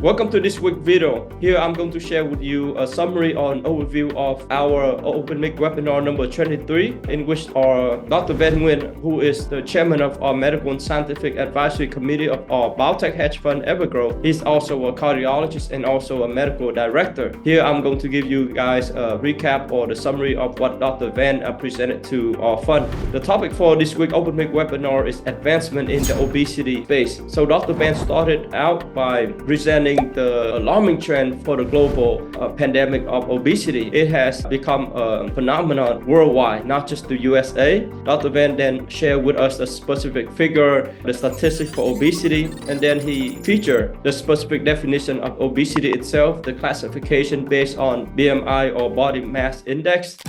Welcome to this week's video. Here I'm going to share with you a summary on overview of our Open Mic webinar number 23, in which our Dr. Van Nguyen, who is the chairman of our Medical and Scientific Advisory Committee of our biotech hedge fund Evergrowth. He's also a cardiologist and also a medical director. Here I'm going to give you guys a recap or the summary of what Dr. Van presented to our fund. The topic for this week's Open Mic webinar is advancement in the obesity space. So Dr. Van started out by presenting the alarming trend for the global pandemic of obesity. It has become a phenomenon worldwide, not just the USA. Dr. Van then shared with us the specific figure, the statistics for obesity, and then he featured the specific definition of obesity itself, the classification based on BMI or body mass index.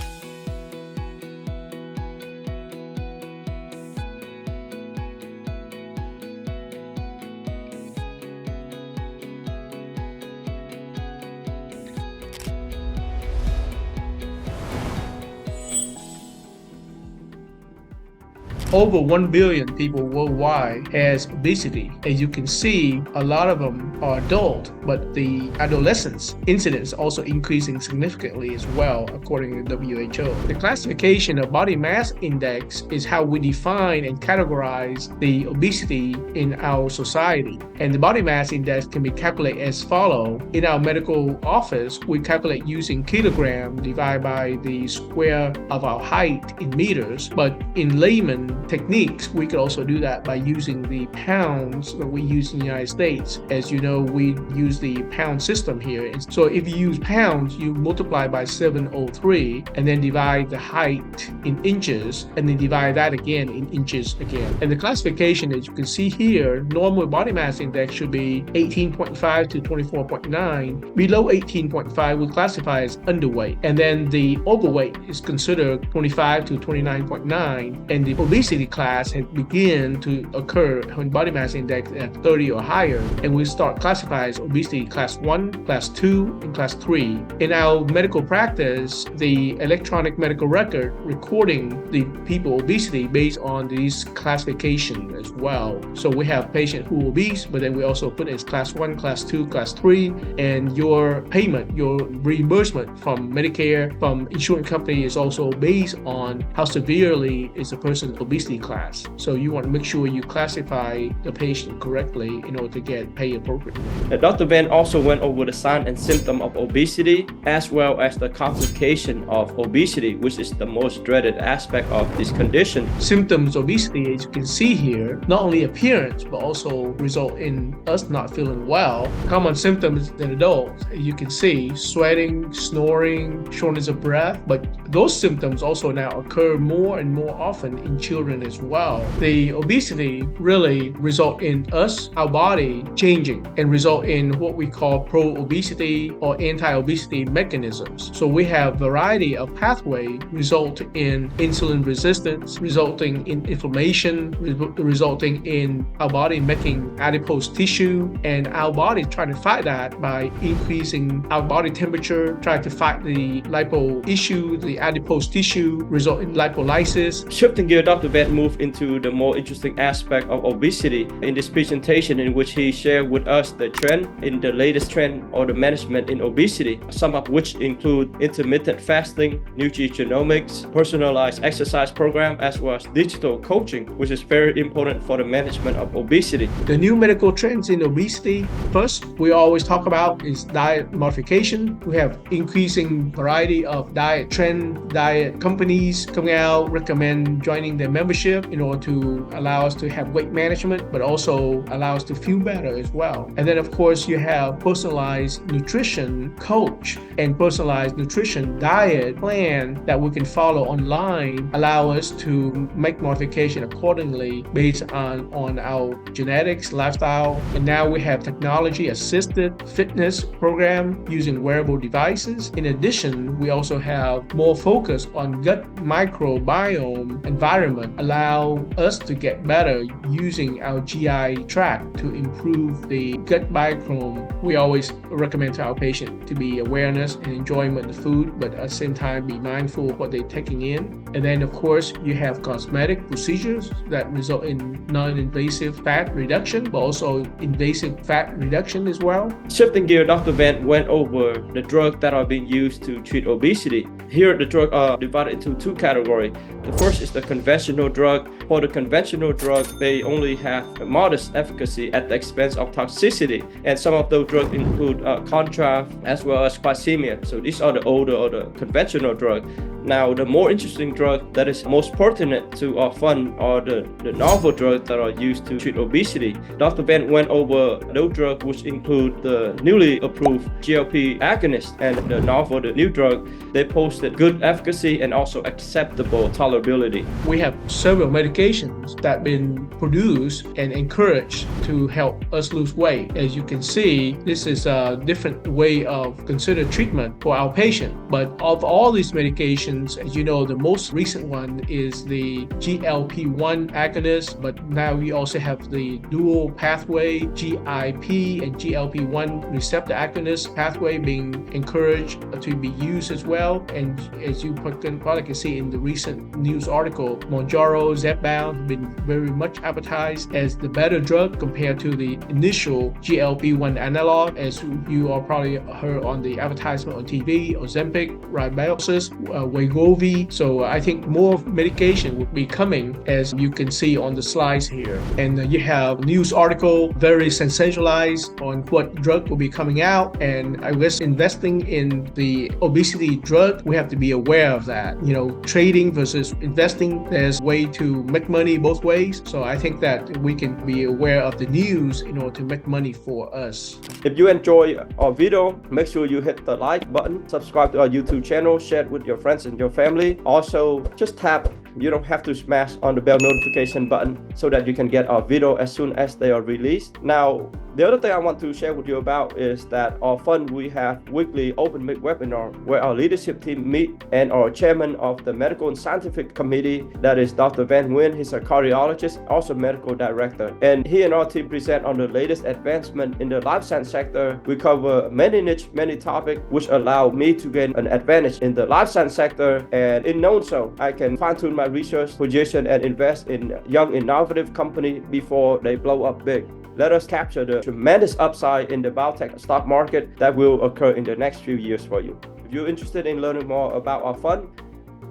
Over 1 billion people worldwide has obesity. As you can see, a lot of them are adult, but the adolescents incidence also increasing significantly as well, according to WHO. The classification of body mass index is how we define and categorize the obesity in our society. And the body mass index can be calculated as follows. In our medical office, we calculate using kilogram divided by the square of our height in meters, but in layman techniques, we could also do that by using the pounds that we use in the United States. As you know, we use the pound system here. So if you use pounds, you multiply by 703 and then divide the height in inches and then divide that again in inches again. And the classification, as you can see here, normal body mass index should be 18.5 to 24.9. Below 18.5, we classify as underweight. And then the overweight is considered 25 to 29.9. And the obesity class has begun to occur when body mass index at 30 or higher, and we start classifying as obesity class 1, class 2, and class 3. In our medical practice, the electronic medical record recording the people obesity based on these classification as well. So we have patients who are obese, but then we also put it as class 1, class 2, class 3, and your payment, your reimbursement from Medicare, from insurance company is also based on how severely is a person's obesity class. So you want to make sure you classify the patient correctly in order to get paid appropriately. Now, Dr. Van also went over the sign and symptom of obesity, as well as the complication of obesity, which is the most dreaded aspect of this condition. Symptoms of obesity, as you can see here, not only appearance, but also result in us not feeling well. Common symptoms in adults, you can see sweating, snoring, shortness of breath, but those symptoms also now occur more and more often in children as well. The obesity really result in us, our body changing and result in what we call pro-obesity or anti-obesity mechanisms. So we have variety of pathway result in insulin resistance, resulting in inflammation, resulting in our body making adipose tissue, and our body trying to fight that by increasing our body temperature, trying to fight the lipo issue, the adipose tissue, result in lipolysis. Shifting gear, Dr. Van moved into the more interesting aspect of obesity in this presentation, in which he shared with us the trend in the latest trend or the management in obesity, some of which include intermittent fasting, nutrigenomics, personalized exercise program, as well as digital coaching, which is very important for the management of obesity. The new medical trends in obesity, first, we always talk about is diet modification. We have increasing variety of diet trend, diet companies coming out, recommend joining their membership in order to allow us to have weight management, but also allow us to feel better as well. And then of course you have personalized nutrition coach and personalized nutrition diet plan that we can follow online, allow us to make modification accordingly based on our genetics, lifestyle. And now we have technology assisted fitness program using wearable devices. In addition, we also have more focus on gut microbiome environment, allow us to get better using our GI tract to improve the gut biochrome. We always recommend to our patient to be awareness and enjoyment of the food, but at the same time be mindful of what they're taking in. And then of course you have cosmetic procedures that result in non-invasive fat reduction, but also invasive fat reduction as well. Shifting gear, Dr. Van went over the drugs that are being used to treat obesity. Here, the drugs are divided into two categories. The first is the conventional drug. For the conventional drug, they only have a modest efficacy at the expense of toxicity. And some of those drugs include contrast as well as glycemia. So these are the older or the conventional drugs. Now, the more interesting drug that is most pertinent to our fund are the novel drugs that are used to treat obesity. Dr. Van went over those drugs which include the newly approved GLP agonist and the novel, the new drug. They posted good efficacy and also acceptable tolerability. We have several medications that have been produced and encouraged to help us lose weight. As you can see, this is a different way of considered treatment for our patient. But of all these medications, as you know, the most recent one is the GLP-1 agonist, but now we also have the dual pathway GIP and GLP-1 receptor agonist pathway being encouraged to be used as well. And as you probably can see in the recent news article, Mounjaro, Zepbound have been very much advertised as the better drug compared to the initial GLP-1 analog, as you are probably heard on the advertisement on TV, Ozempic, Rybelsus, Wegovy. So I think more medication will be coming, as you can see on the slides here. And you have news article very sensationalized on what drug will be coming out. And I guess investing in the obesity drug, we have to be aware of that. You know, trading versus investing, there's way to make money both ways. So I think that we can be aware of the news in order to make money for us. If you enjoy our video, make sure you hit the like button, subscribe to our YouTube channel, share it with your friends and your family. Also, just tap, you don't have to smash on the bell notification button so that you can get our video as soon as they are released. Now, the other thing I want to share with you about is that our fund, we have weekly open mic webinar where our leadership team meet, and our chairman of the medical and scientific committee, that is Dr. Van Nguyen. He's a cardiologist, also medical director, and he and our team present on the latest advancement in the life science sector. We cover many niche, many topics which allow me to gain an advantage in the life science sector, and in knowing so, I can fine-tune my research position and invest in young innovative company before they blow up big. Let us capture the tremendous upside in the biotech stock market that will occur in the next few years for you. If you're interested in learning more about our fund,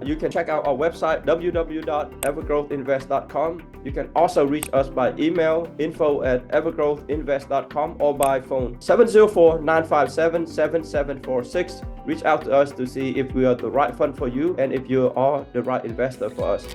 you can check out our website, www.evergrowthinvest.com. You can also reach us by email, info@evergrowthinvest.com, or by phone, 704-957-7746. Reach out to us to see if we are the right fund for you and if you are the right investor for us.